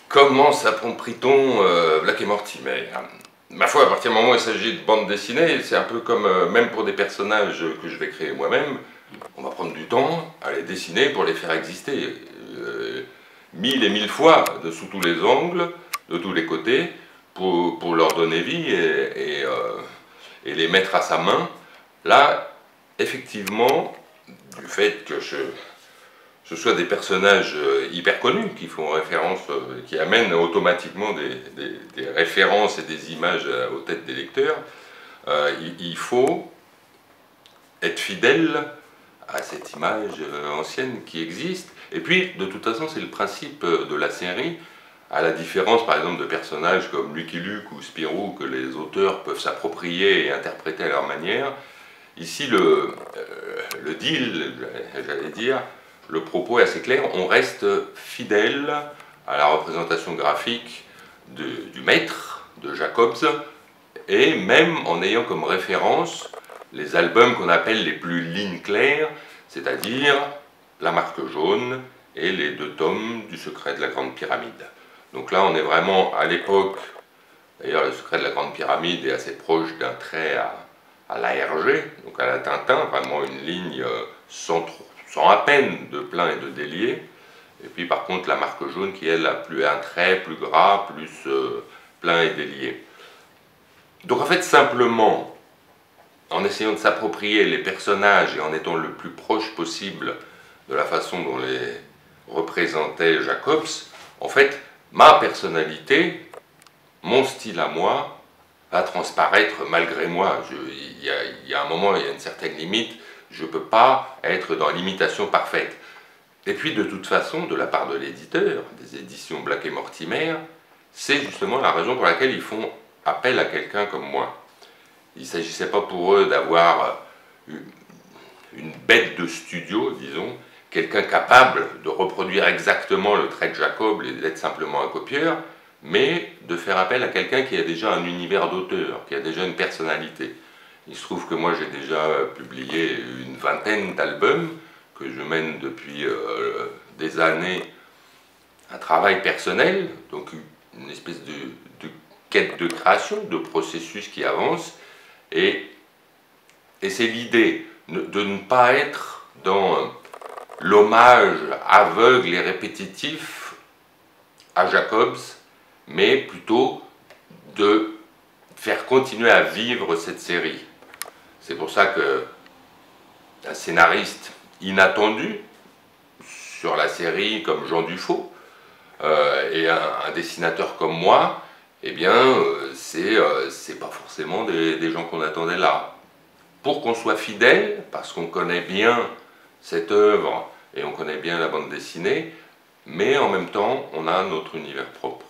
Comment s'approprie-t-on Black et Mortimer? Ma foi, à partir du moment où il s'agit de bande dessinée, c'est un peu comme, même pour des personnages que je vais créer moi-même, on va prendre du temps à les dessiner pour les faire exister. Mille et mille fois, de sous tous les angles, de tous les côtés, pour leur donner vie et les mettre à sa main. Là, effectivement, du fait que ce soit des personnages hyper connus qui font référence, qui amènent automatiquement des références et des images aux têtes des lecteurs, il faut être fidèle à cette image ancienne qui existe. Et puis, de toute façon, c'est le principe de la série, à la différence, par exemple, de personnages comme Lucky Luke ou Spirou, que les auteurs peuvent s'approprier et interpréter à leur manière. Ici, le deal, j'allais dire, le propos est assez clair, on reste fidèle à la représentation graphique du maître, de Jacobs, et même en ayant comme référence les albums qu'on appelle les plus lignes claires, c'est-à-dire La Marque Jaune et les 2 tomes du Secret de la Grande Pyramide. Donc là, on est vraiment à l'époque, d'ailleurs le Secret de la Grande Pyramide est assez proche d'un trait à l'ARG, donc à la Tintin, vraiment une ligne sans à peine de plein et de délié. Et puis par contre la Marque Jaune qui elle a un trait plus gras, plus plein et délié. Donc en fait simplement, en essayant de s'approprier les personnages et en étant le plus proche possible de la façon dont les représentait Jacobs, en fait ma personnalité, mon style à moi, va transparaître malgré moi. Il y a un moment, il y a une certaine limite, je ne peux pas être dans l'imitation parfaite. Et puis de toute façon, de la part de l'éditeur, des éditions Black et Mortimer, c'est justement la raison pour laquelle ils font appel à quelqu'un comme moi. Il ne s'agissait pas pour eux d'avoir une bête de studio, disons, quelqu'un capable de reproduire exactement le trait de Jacob et d'être simplement un copieur, mais de faire appel à quelqu'un qui a déjà un univers d'auteur, qui a déjà une personnalité. Il se trouve que moi j'ai déjà publié une vingtaine d'albums, que je mène depuis des années, un travail personnel, donc une espèce de quête de création, de processus qui avance, et c'est l'idée de ne pas être dans l'hommage aveugle et répétitif à Jacobs, mais plutôt de faire continuer à vivre cette série. C'est pour ça que un scénariste inattendu sur la série comme Jean Dufaux et un dessinateur comme moi, eh bien c'est pas forcément des gens qu'on attendait là. Pour qu'on soit fidèle, parce qu'on connaît bien cette œuvre et on connaît bien la bande dessinée, mais en même temps on a notre univers propre.